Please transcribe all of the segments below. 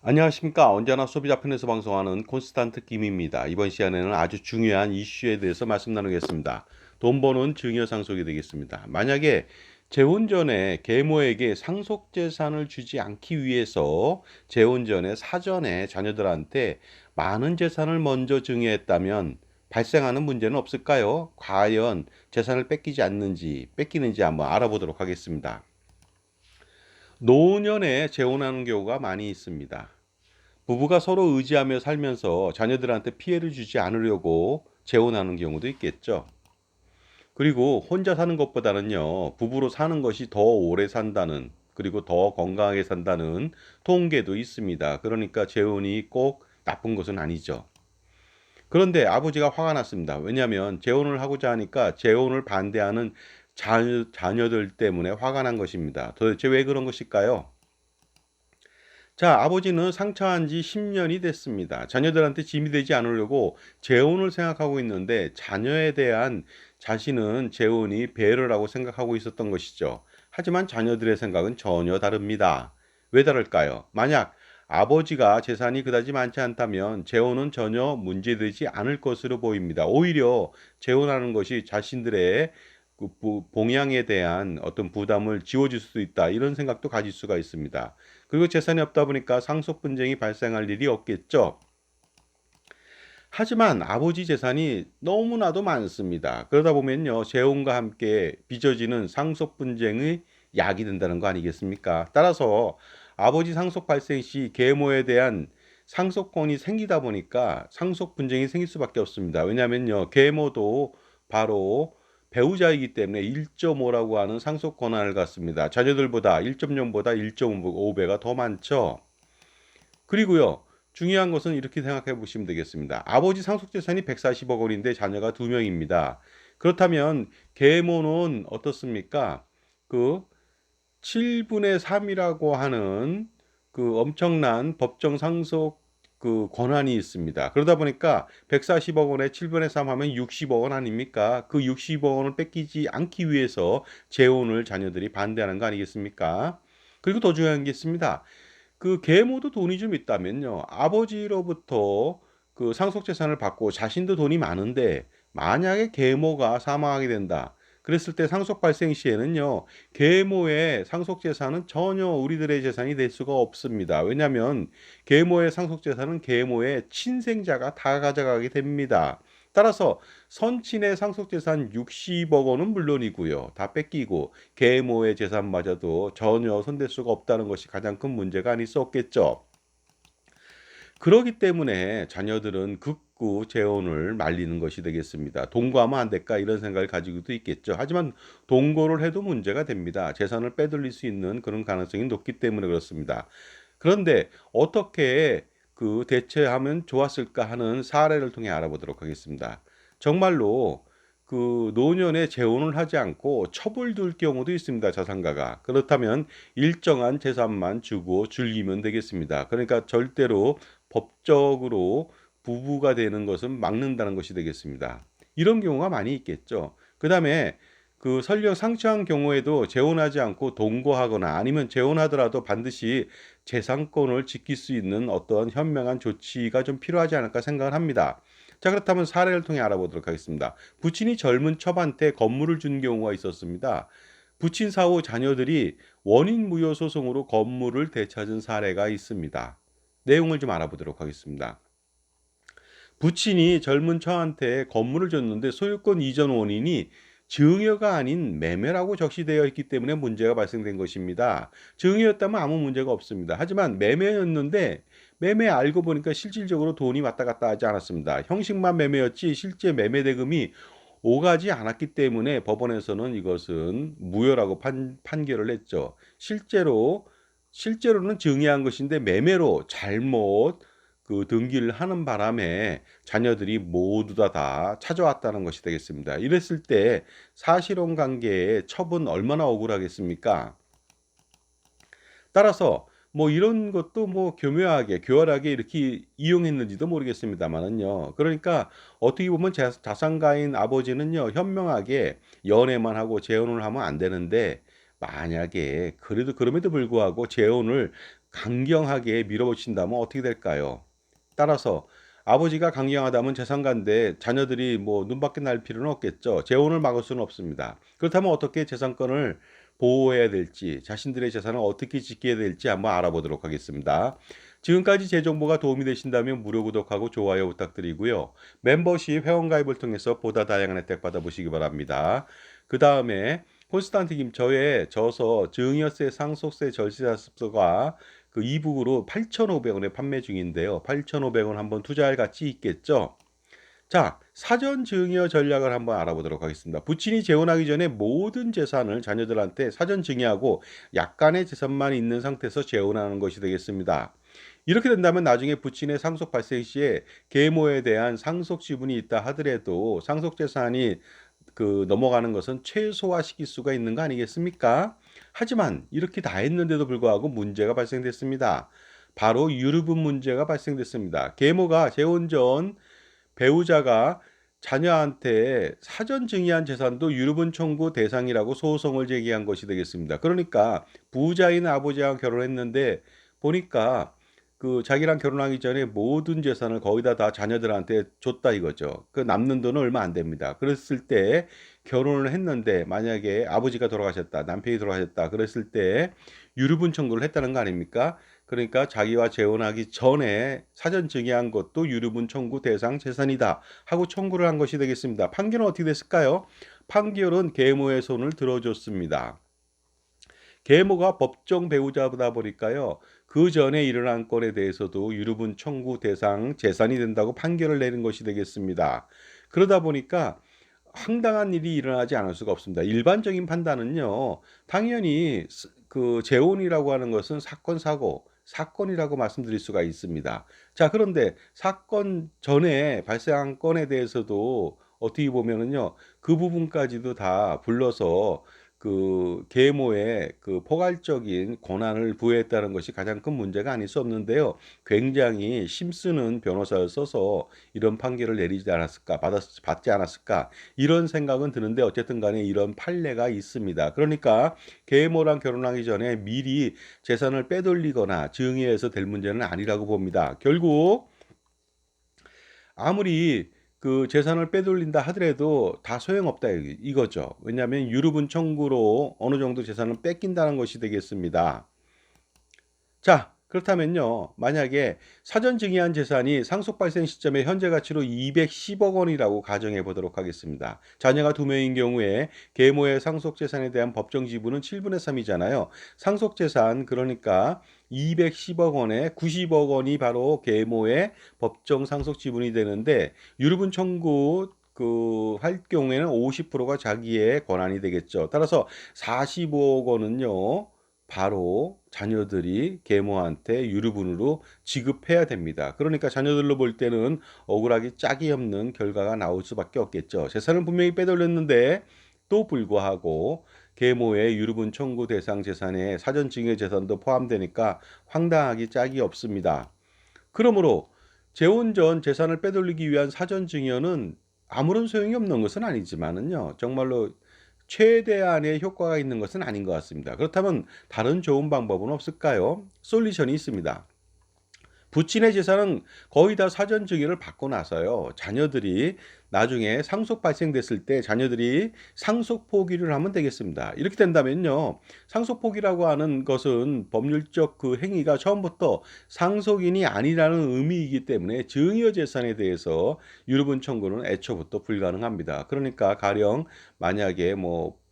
안녕하십니까. 언제나 소비자 편에서 방송하는 콘스탄트 김입니다. 이번 시간에는 아주 중요한 이슈에 대해서 말씀 나누겠습니다. 돈 버는 증여 상속이 되겠습니다. 만약에 재혼 전에 계모에게 상속재산을 주지 않기 위해서 재혼 전에 사전에 자녀들한테 많은 재산을 먼저 증여했다면 발생하는 문제는 없을까요? 과연 재산을 뺏기는지 한번 알아보도록 하겠습니다. 노년에 재혼하는 경우가 많이 있습니다. 부부가 서로 의지하며 살면서 자녀들한테 피해를 주지 않으려고 재혼하는 경우도 있겠죠. 그리고 혼자 사는 것보다는요, 부부로 사는 것이 더 오래 산다는, 그리고 더 건강하게 산다는 통계도 있습니다. 그러니까 재혼이 꼭 나쁜 것은 아니죠. 그런데 아버지가 화가 났습니다. 왜냐하면 재혼을 하고자 하니까 재혼을 반대하는 자녀들 때문에 화가 난 것입니다. 도대체 왜 그런 것일까요? 자, 아버지는 상처한 지 10년이 됐습니다. 자녀들한테 짐이 되지 않으려고 재혼을 생각하고 있는데 자녀에 대한 자신은 재혼이 배려라고 생각하고 있었던 것이죠. 하지만 자녀들의 생각은 전혀 다릅니다. 왜 다를까요? 만약 아버지가 재산이 그다지 많지 않다면 재혼은 전혀 문제되지 않을 것으로 보입니다. 오히려 재혼하는 것이 자신들의 봉양에 대한 어떤 부담을 지워줄 수 있다. 이런 생각도 가질 수가 있습니다. 그리고 재산이 없다 보니까 상속 분쟁이 발생할 일이 없겠죠. 하지만 아버지 재산이 너무나도 많습니다. 그러다 보면요, 재혼과 함께 빚어지는 상속 분쟁의 약이 된다는 거 아니겠습니까? 따라서 아버지 상속 발생 시 계모에 대한 상속권이 생기다 보니까 상속 분쟁이 생길 수밖에 없습니다. 왜냐하면요, 계모도 바로 배우자이기 때문에 1.5라고 하는 상속 권한을 갖습니다. 자녀들보다 1.0보다 1.5배가 더 많죠. 그리고요, 중요한 것은 이렇게 생각해 보시면 되겠습니다. 아버지 상속재산이 140억 원인데 자녀가 2명입니다. 그렇다면 계모는 어떻습니까? 그 7분의 3이라고 하는 그 엄청난 법정 상속 권한이 있습니다. 그러다 보니까 140억 원에 7분의 3 하면 60억 원 아닙니까? 그 60억 원을 뺏기지 않기 위해서 재혼을 자녀들이 반대하는 거 아니겠습니까? 그리고 더 중요한 게 있습니다. 그 계모도 돈이 좀 있다면요, 아버지로부터 그 상속 재산을 받고 자신도 돈이 많은데 만약에 계모가 사망하게 된다. 그랬을 때 상속 발생 시에는요, 계모의 상속 재산은 전혀 우리들의 재산이 될 수가 없습니다. 왜냐하면 계모의 상속 재산은 계모의 친생자가 다 가져가게 됩니다. 따라서 선친의 상속 재산 60억 원은 물론이고요, 다 뺏기고 계모의 재산마저도 전혀 손댈 수가 없다는 것이 가장 큰 문제가 아닐 수 없겠죠. 그러기 때문에 자녀들은 극구 재혼을 말리는 것이 되겠습니다. 동거하면 안 될까 이런 생각을 가지고도 있겠죠. 하지만 동거를 해도 문제가 됩니다. 재산을 빼돌릴 수 있는 그런 가능성이 높기 때문에 그렇습니다. 그런데 어떻게 대처하면 좋았을까 하는 사례를 통해 알아보도록 하겠습니다. 정말로 노년에 재혼을 하지 않고 처분둘 경우도 있습니다. 자산가가. 그렇다면 일정한 재산만 주고 즐기면 되겠습니다. 그러니까 절대로 법적으로 부부가 되는 것은 막는다는 것이 되겠습니다. 이런 경우가 많이 있겠죠. 그다음에 설령 상처한 경우에도 재혼하지 않고 동거하거나 아니면 재혼하더라도 반드시 재산권을 지킬 수 있는 어떤 현명한 조치가 좀 필요하지 않을까 생각을 합니다. 자, 그렇다면 사례를 통해 알아보도록 하겠습니다. 부친이 젊은 첩한테 건물을 준 경우가 있었습니다. 부친 사후 자녀들이 원인 무효 소송으로 건물을 되찾은 사례가 있습니다. 내용을 좀 알아보도록 하겠습니다. 부친이 젊은 처한테 건물을 줬는데 소유권 이전 원인이 증여가 아닌 매매라고 적시되어 있기 때문에 문제가 발생된 것입니다. 증여였다면 아무 문제가 없습니다. 하지만 매매였는데 매매 알고 보니까 실질적으로 돈이 왔다 갔다 하지 않았습니다. 형식만 매매였지 실제 매매 대금이 오가지 않았기 때문에 법원에서는 이것은 무효라고 판결을 했죠. 실제로는 증여한 것인데 매매로 잘못 등기를 하는 바람에 자녀들이 모두 다 찾아왔다는 것이 되겠습니다. 이랬을 때 사실혼 관계의 처분 얼마나 억울하겠습니까? 따라서 뭐 이런 것도 뭐 교묘하게 교활하게 이렇게 이용했는지도 모르겠습니다만은요. 그러니까 어떻게 보면 자산가인 아버지는요, 현명하게 연애만 하고 재혼을 하면 안 되는데 만약에 그래도 그럼에도 불구하고 재혼을 강경하게 밀어붙인다면 어떻게 될까요? 따라서 아버지가 강경하다면 재산가인데 자녀들이 뭐 눈밖에 날 필요는 없겠죠. 재혼을 막을 수는 없습니다. 그렇다면 어떻게 재산권을 보호해야 될지, 자신들의 재산을 어떻게 지켜야 될지 한번 알아보도록 하겠습니다. 지금까지 제 정보가 도움이 되신다면 무료 구독하고 좋아요 부탁드리고요. 멤버십 회원가입을 통해서 보다 다양한 혜택 받아보시기 바랍니다. 그 다음에 콘스탄트 김저의 저서 증여세 상속세 절세자습서가 그 이북으로 8,500원에 판매 중인데요. 8,500원 한번 투자할 가치 있겠죠? 자, 사전 증여 전략을 한번 알아보도록 하겠습니다. 부친이 재혼하기 전에 모든 재산을 자녀들한테 사전 증여하고 약간의 재산만 있는 상태에서 재혼하는 것이 되겠습니다. 이렇게 된다면 나중에 부친의 상속 발생 시에 계모에 대한 상속 지분이 있다 하더라도 상속 재산이 넘어가는 것은 최소화시킬 수가 있는 거 아니겠습니까? 하지만 이렇게 다 했는데도 불구하고 문제가 발생됐습니다. 바로 유류분 문제가 발생됐습니다. 계모가 재혼 전 배우자가 자녀한테 사전 증여한 재산도 유류분 청구 대상이라고 소송을 제기한 것이 되겠습니다. 그러니까 부자인 아버지와 결혼했는데 보니까 자기랑 결혼하기 전에 모든 재산을 거의 다 자녀들한테 줬다 이거죠. 그 남는 돈은 얼마 안 됩니다. 그랬을 때 결혼을 했는데 만약에 아버지가 돌아가셨다, 남편이 돌아가셨다 그랬을 때 유류분 청구를 했다는 거 아닙니까? 그러니까 자기와 재혼하기 전에 사전 증여한 것도 유류분 청구 대상 재산이다 하고 청구를 한 것이 되겠습니다. 판결은 어떻게 됐을까요? 판결은 계모의 손을 들어줬습니다. 계모가 법정 배우자다 보니까요. 그 전에 일어난 건에 대해서도 유류분 청구 대상 재산이 된다고 판결을 내린 것이 되겠습니다. 그러다 보니까 황당한 일이 일어나지 않을 수가 없습니다. 일반적인 판단은요. 당연히 재혼이라고 하는 것은 사건 사고 사건이라고 말씀드릴 수가 있습니다. 자, 그런데 사건 전에 발생한 건에 대해서도 어떻게 보면은요. 그 부분까지도 다 불러서 계모에 포괄적인 권한을 부여했다는 것이 가장 큰 문제가 아닐 수 없는데요. 굉장히 힘쓰는 변호사를 써서 이런 판결을 내리지 않았을까, 받지 않았을까, 이런 생각은 드는데 어쨌든 간에 이런 판례가 있습니다. 그러니까 계모랑 결혼하기 전에 미리 재산을 빼돌리거나 증여해서 될 문제는 아니라고 봅니다. 결국 아무리 재산을 빼돌린다 하더라도 다 소용없다 이거죠. 왜냐하면 유류분 청구로 어느 정도 재산을 뺏긴다는 것이 되겠습니다. 자, 그렇다면요. 만약에 사전 증여한 재산이 상속 발생 시점에 현재 가치로 210억 원이라고 가정해 보도록 하겠습니다. 자녀가 2명인 경우에 계모의 상속 재산에 대한 법정 지분은 7분의 3이잖아요. 상속 재산 그러니까 210억 원에 90억 원이 바로 계모의 법정 상속 지분이 되는데 유류분 청구 할 경우에는 50%가 자기의 권한이 되겠죠. 따라서 45억 원은요. 바로 자녀들이 계모한테 유류분으로 지급해야 됩니다. 그러니까 자녀들로 볼 때는 억울하기 짝이 없는 결과가 나올 수밖에 없겠죠. 재산은 분명히 빼돌렸는데 또 불구하고 계모의 유류분 청구 대상 재산에 사전 증여 재산도 포함되니까 황당하기 짝이 없습니다. 그러므로 재혼 전 재산을 빼돌리기 위한 사전 증여는 아무런 소용이 없는 것은 아니지만은요. 정말로 최대한의 효과가 있는 것은 아닌 것 같습니다. 그렇다면 다른 좋은 방법은 없을까요? 솔루션이 있습니다. 부친의 재산은 거의 다 사전 증여를 받고 나서요. 자녀들이 나중에 상속 발생됐을 때 자녀들이 상속 포기를 하면 되겠습니다. 이렇게 된다면요. 상속 포기라고 하는 것은 법률적 행위가 처음부터 상속인이 아니라는 의미이기 때문에 증여 재산에 대해서 유류분 청구는 애초부터 불가능합니다. 그러니까 가령 만약에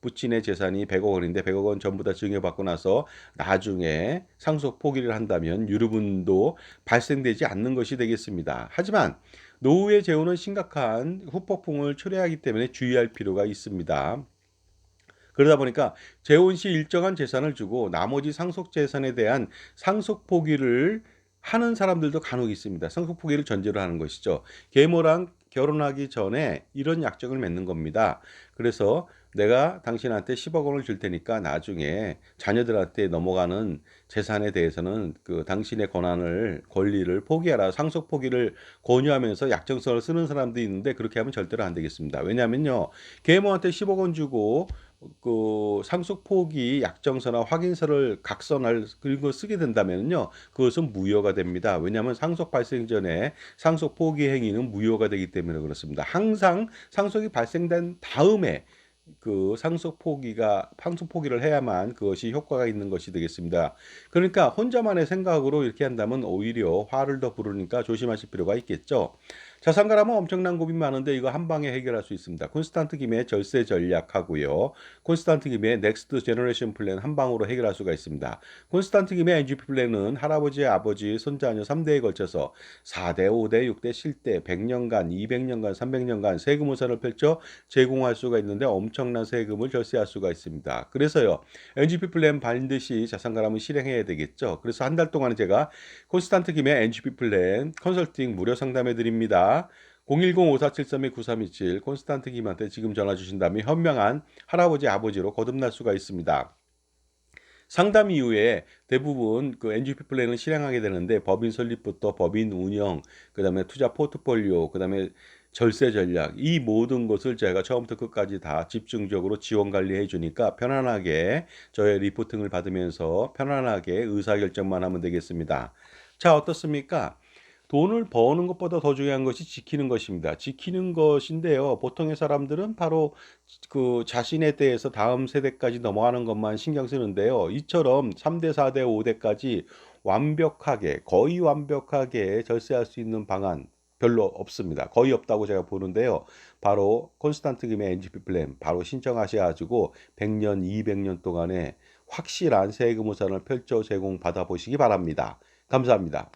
부친의 재산이 100억 원인데 100억 원 전부 다 증여받고 나서 나중에 상속 포기를 한다면 유류분도 발생되지 않는 것이 되겠습니다. 하지만 노후의 재혼은 심각한 후폭풍을 초래하기 때문에 주의할 필요가 있습니다. 그러다 보니까 재혼 시 일정한 재산을 주고 나머지 상속 재산에 대한 상속 포기를 하는 사람들도 간혹 있습니다. 상속 포기를 전제로 하는 것이죠. 계모랑 결혼하기 전에 이런 약정을 맺는 겁니다. 그래서 내가 당신한테 10억 원을 줄 테니까 나중에 자녀들한테 넘어가는 재산에 대해서는 당신의 권리를 포기하라. 상속 포기를 권유하면서 약정서를 쓰는 사람도 있는데 그렇게 하면 절대로 안 되겠습니다. 왜냐하면요. 계모한테 10억 원 주고 그 상속 포기 약정서나 확인서를 각서날 그리고 쓰게 된다면요, 그것은 무효가 됩니다. 왜냐하면 상속 발생 전에 상속 포기 행위는 무효가 되기 때문에 그렇습니다. 항상 상속이 발생된 다음에 그 상속 포기를 해야만 그것이 효과가 있는 것이 되겠습니다. 그러니까 혼자만의 생각으로 이렇게 한다면 오히려 화를 더 부르니까 조심하실 필요가 있겠죠. 자산가라면 엄청난 고민 많은데 이거 한 방에 해결할 수 있습니다. 콘스탄트 김의 절세 전략하고요. 콘스탄트 김의 넥스트 제너레이션 플랜 한 방으로 해결할 수가 있습니다. 콘스탄트 김의 NGP 플랜은 할아버지, 아버지, 손자녀 3대에 걸쳐서 4대, 5대, 6대, 7대, 100년간, 200년간, 300년간 세금 우산을 펼쳐 제공할 수가 있는데 엄청난 세금을 절세할 수가 있습니다. 그래서요, NGP 플랜 반드시 자산가라면 실행해야 되겠죠. 그래서 한 달 동안은 제가 콘스탄트 김의 NGP 플랜 컨설팅 무료 상담해 드립니다. 010-5473-9327 콘스탄트 김한테 지금 전화 주신다면 현명한 할아버지 아버지로 거듭날 수가 있습니다. 상담 이후에 대부분 그 NGP 플랜을 실행하게 되는데 법인 설립부터 법인 운영, 그다음에 투자 포트폴리오, 그다음에 절세 전략 이 모든 것을 제가 처음부터 끝까지 다 집중적으로 지원 관리해 주니까 편안하게 저의 리포팅을 받으면서 편안하게 의사결정만 하면 되겠습니다. 자, 어떻습니까? 돈을 버는 것보다 더 중요한 것이 지키는 것입니다. 지키는 것인데요. 보통의 사람들은 바로 그 자신에 대해서 다음 세대까지 넘어가는 것만 신경 쓰는데요. 이처럼 3대, 4대, 5대까지 완벽하게, 거의 완벽하게 절세할 수 있는 방안 별로 없습니다. 거의 없다고 제가 보는데요. 바로 콘스탄트 김의 NGP 플랜 바로 신청하셔가지고 100년, 200년 동안에 확실한 세금 우산을 펼쳐 제공받아 보시기 바랍니다. 감사합니다.